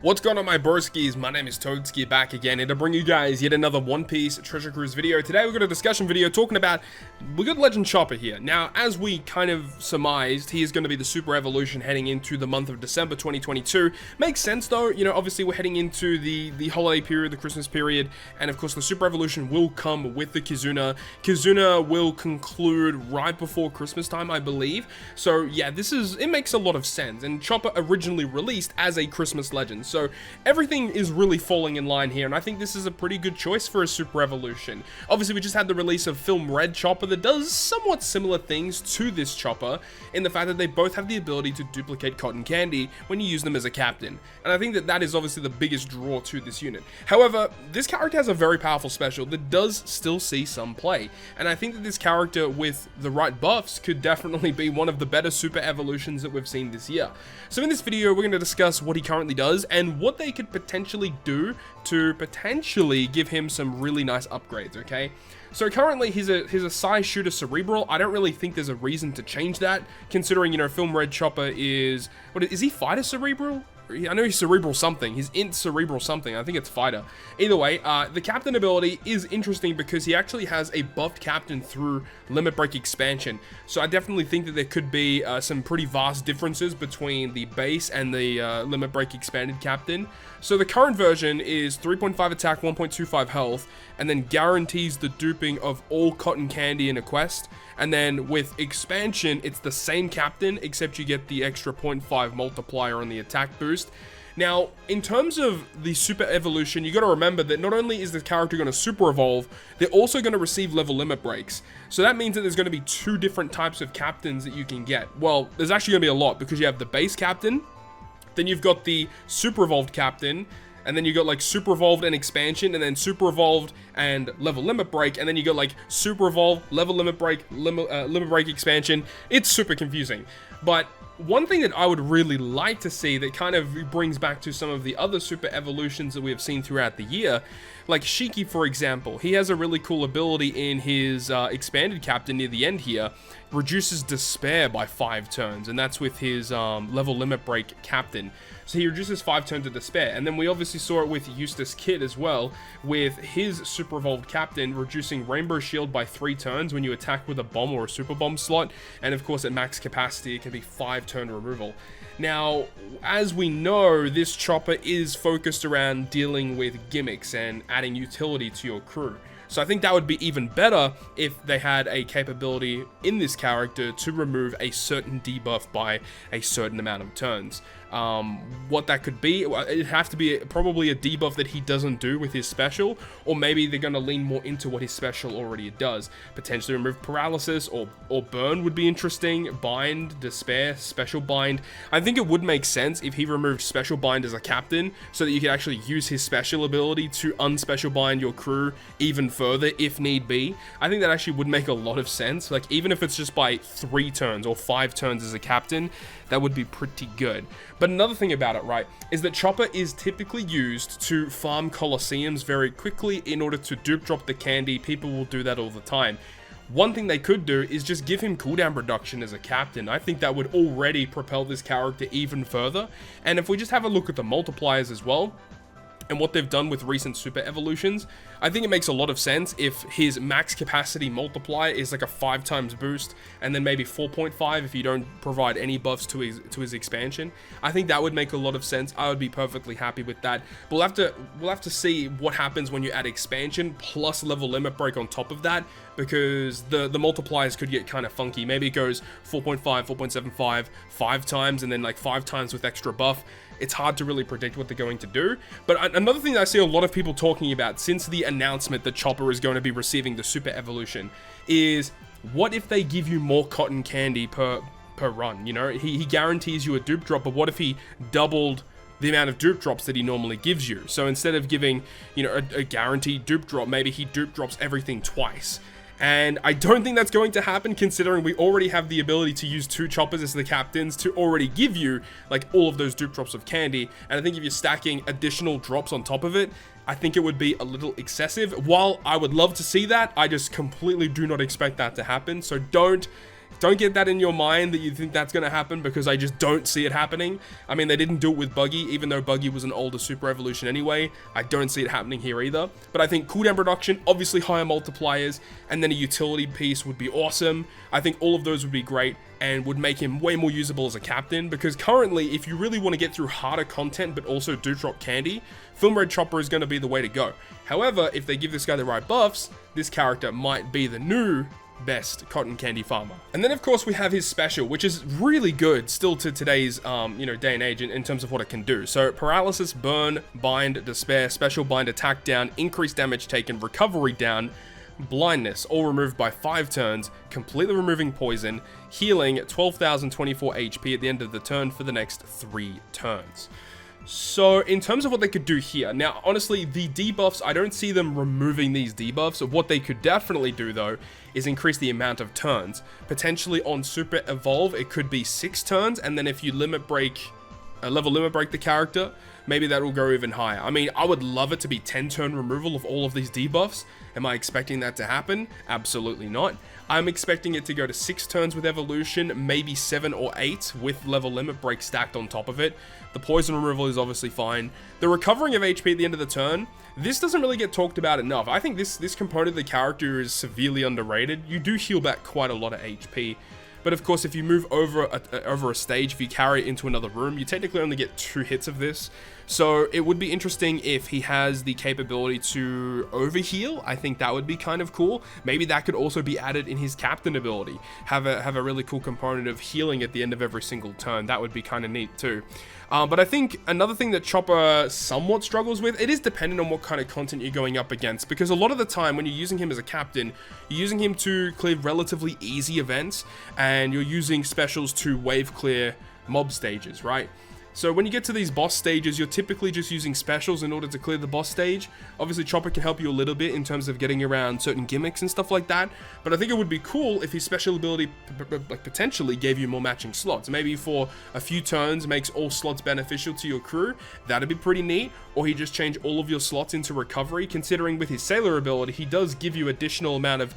What's going on, my broskiis? My name is Toadskii, back again here to bring you guys yet another One Piece Treasure Cruise video. Today we've got a discussion video talking about, we got Legend Chopper here. Now, as we kind of surmised, he is going to be the Super Evolution heading into the month of December 2022. Makes sense though, you know, obviously we're heading into the holiday period, the Christmas period, and of course the Super Evolution will come with the Kizuna. Kizuna will conclude right before Christmas time, I believe. So yeah, it makes a lot of sense, and Chopper originally released as a Christmas legend. So everything is really falling in line here, and I think this is a pretty good choice for a Super Evolution. Obviously, we just had the release of Film Red Chopper that does somewhat similar things to this Chopper, in the fact that they both have the ability to duplicate cotton candy when you use them as a captain. And I think that that is obviously the biggest draw to this unit. However, this character has a very powerful special that does still see some play, and I think that this character with the right buffs could definitely be one of the better Super Evolutions that we've seen this year. So in this video, we're going to discuss what he currently does and what they could potentially do to potentially give him some really nice upgrades, okay? So currently he's a Psy Shooter Cerebral. I don't really think there's a reason to change that, considering, you know, Film Red Chopper is, what is he, Fighter Cerebral? I know he's Cerebral something. He's Int Cerebral something. I think it's Fighter. Either way, the Captain ability is interesting because he actually has a buffed Captain through Limit Break Expansion. So I definitely think that there could be some pretty vast differences between the base and the Limit Break Expanded Captain. So the current version is 3.5 attack, 1.25 health, and then guarantees the duping of all cotton candy in a quest. And then with expansion, it's the same captain, except you get the extra 0.5 multiplier on the attack boost. Now, in terms of the Super Evolution, you got to remember that not only is the character going to Super Evolve, they're also going to receive level limit breaks. So that means that there's going to be two different types of captains that you can get. Well, there's actually going to be a lot, because you have the base captain, then you've got the Super Evolved captain, and then you got like Super Evolved and Expansion, and then Super Evolved and Level Limit Break, and then you got like Super Evolved, Level Limit Break, Limit Break Expansion. It's super confusing. But one thing that I would really like to see that kind of brings back to some of the other Super Evolutions that we have seen throughout the year, like Shiki, for example, he has a really cool ability in his Expanded Captain near the end here, reduces Despair by 5 turns, and that's with his Level Limit Break Captain. So he reduces 5 turns of Despair. And then we obviously saw it with Eustace Kid as well, with his Super Evolved Captain reducing Rainbow Shield by 3 turns when you attack with a bomb or a Super Bomb slot. And of course at max capacity it can be 5 turn removal. Now, as we know, this Chopper is focused around dealing with gimmicks and adding utility to your crew. So I think that would be even better if they had a capability in this character to remove a certain debuff by a certain amount of turns. What that could be, it'd have to be probably a debuff that he doesn't do with his special, or maybe they're going to lean more into what his special already does. Potentially remove paralysis or burn would be interesting. Bind, despair, special bind. I think it would make sense if he removed special bind as a captain, so that you could actually use his special ability to unspecial bind your crew even further if need be. I think that actually would make a lot of sense. Like, even if it's just by 3 turns or 5 turns as a captain, that would be pretty good. But another thing about it, right, is that Chopper is typically used to farm Colosseums very quickly in order to dupe drop the candy. People will do that all the time. One thing they could do is just give him cooldown reduction as a captain. I think that would already propel this character even further. And if we just have a look at the multipliers as well, and what they've done with recent Super Evolutions, I think it makes a lot of sense if his max capacity multiplier is like a 5 times boost, and then maybe 4.5 if you don't provide any buffs to his expansion. I think that would make a lot of sense. I would be perfectly happy with that. We'll have to see what happens when you add expansion plus level limit break on top of that, because the multipliers could get kind of funky. Maybe it goes 4.5, 4.75, 5 times, and then like 5 times with extra buff. It's hard to really predict what they're going to do. But another thing that I see a lot of people talking about since the announcement that Chopper is going to be receiving the Super Evolution is, what if they give you more cotton candy per run? You know, he guarantees you a dupe drop, but what if he doubled the amount of dupe drops that he normally gives you? So instead of giving, you know, a guaranteed dupe drop, maybe he dupe drops everything twice. And I don't think that's going to happen, considering we already have the ability to use 2 Choppers as the captains to already give you like all of those dupe drops of candy. And I think if you're stacking additional drops on top of it, I think it would be a little excessive. While I would love to see that, I just completely do not expect that to happen. So don't Don't get that in your mind that you think that's going to happen, because I just don't see it happening. I mean, they didn't do it with Buggy, even though Buggy was an older super evolution anyway. I don't see it happening here either. But I think cooldown reduction, obviously higher multipliers, and then a utility piece would be awesome. I think all of those would be great and would make him way more usable as a captain, because currently, if you really want to get through harder content but also do drop candy, Film Red Chopper is going to be the way to go. However, if they give this guy the right buffs, this character might be the new best cotton candy farmer. And then of course we have his special, which is really good still to today's day and age in terms of what it can do. So paralysis, burn, bind, despair, special bind, attack down, increased damage taken, recovery down, blindness, all removed by 5 turns, completely removing poison, healing 12,024 HP at the end of the turn for the next 3 turns. So in terms of what they could do here, now honestly the debuffs, I don't see them removing these debuffs. What they could definitely do though is increase the amount of turns. Potentially on Super Evolve it could be 6 turns, and then if you level limit break the character, maybe that will go even higher. I mean, I would love it to be 10 turn removal of all of these debuffs. Am I expecting that to happen? Absolutely not. I'm expecting it to go to 6 turns with evolution, maybe 7 or 8 with level limit break stacked on top of it. The poison removal is obviously fine. The recovering of HP at the end of the turn, this doesn't really get talked about enough. I think this component of the character is severely underrated. You do heal back quite a lot of HP. But of course, if you move over a stage, if you carry it into another room, you technically only get 2 hits of this. So it would be interesting if he has the capability to overheal. I think that would be kind of cool. Maybe that could also be added in his captain ability. Have a really cool component of healing at the end of every single turn. That would be kind of neat too. But I think another thing that Chopper somewhat struggles with, it is dependent on what kind of content you're going up against, because a lot of the time when you're using him as a captain, you're using him to clear relatively easy events, and you're using specials to wave clear mob stages, right? So when you get to these boss stages, you're typically just using specials in order to clear the boss stage. Obviously, Chopper can help you a little bit in terms of getting around certain gimmicks and stuff like that, but I think it would be cool if his special ability potentially gave you more matching slots. Maybe for a few turns makes all slots beneficial to your crew. That'd be pretty neat. Or he just change all of your slots into recovery, considering with his Sailor ability, he does give you additional amount of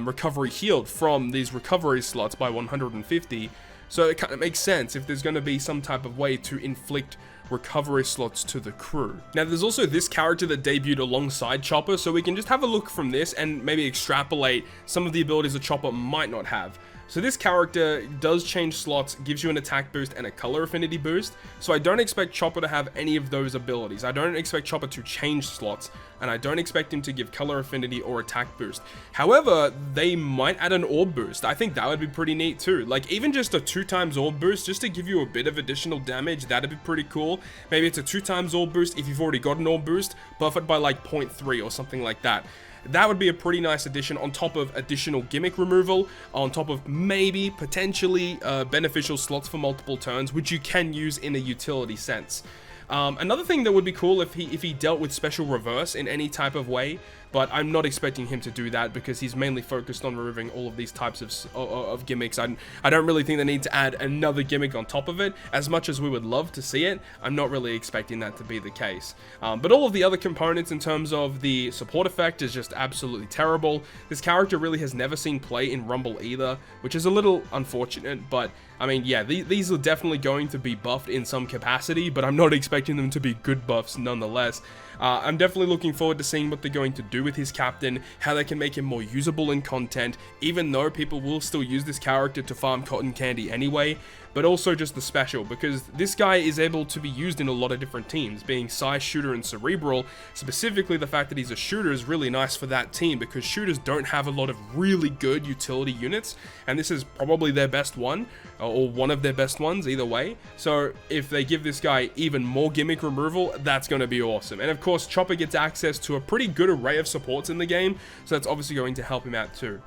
recovery healed from these recovery slots by 150. So it kind of makes sense if there's going to be some type of way to inflict recovery slots to the crew. Now there's also this character that debuted alongside Chopper, so we can just have a look from this and maybe extrapolate some of the abilities that Chopper might not have. So this character does change slots, gives you an attack boost and a color affinity boost, so I don't expect Chopper to have any of those abilities. I don't expect Chopper to change slots, and I don't expect him to give color affinity or attack boost. However, they might add an orb boost. I think that would be pretty neat too. Like even just a 2x orb boost, just to give you a bit of additional damage, that'd be pretty cool. Maybe it's a 2x orb boost if you've already got an orb boost, buff it by like 0.3 or something like that. That would be a pretty nice addition on top of additional gimmick removal, on top of maybe potentially beneficial slots for multiple turns, which you can use in a utility sense. Another thing that would be cool if he dealt with special reverse in any type of way, but I'm not expecting him to do that because he's mainly focused on removing all of these types of gimmicks. I don't really think they need to add another gimmick on top of it. As much as we would love to see it, I'm not really expecting that to be the case. But all of the other components in terms of the support effect is just absolutely terrible. This character really has never seen play in Rumble either, which is a little unfortunate, but I mean, yeah, these are definitely going to be buffed in some capacity, but I'm not expecting them to be good buffs nonetheless. I'm definitely looking forward to seeing what they're going to do with his captain, how they can make him more usable in content, even though people will still use this character to farm cotton candy anyway, but also just the special, because this guy is able to be used in a lot of different teams, being Psy, Shooter, and Cerebral. Specifically, the fact that he's a shooter is really nice for that team, because shooters don't have a lot of really good utility units, and this is probably their best one, or one of their best ones, either way. So if they give this guy even more gimmick removal, that's going to be awesome. And of course, Chopper gets access to a pretty good array of supports in the game, so that's obviously going to help him out too.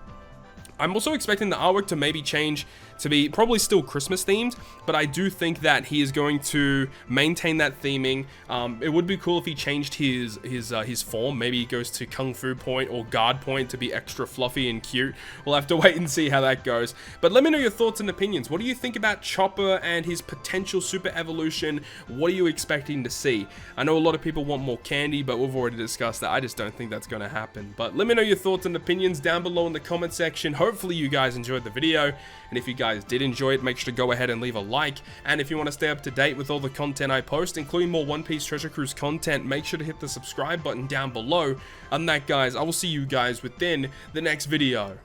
I'm also expecting the artwork to maybe change to be probably still Christmas themed, but I do think that he is going to maintain that theming. It would be cool if he changed his form. Maybe he goes to Kung Fu point or Guard point to be extra fluffy and cute. We'll have to wait and see how that goes. But let me know your thoughts and opinions. What do you think about Chopper and his potential super evolution? What are you expecting to see? I know a lot of people want more candy, but we've already discussed that. I just don't think that's going to happen. But let me know your thoughts and opinions down below in the comment section. Hopefully you guys enjoyed the video, and if you guys did enjoy it, make sure to go ahead and leave a like. And if you want to stay up to date with all the content I post, including more One Piece Treasure Cruise content, make sure to hit the subscribe button down below. Other than that, guys, I will see you guys within the next video.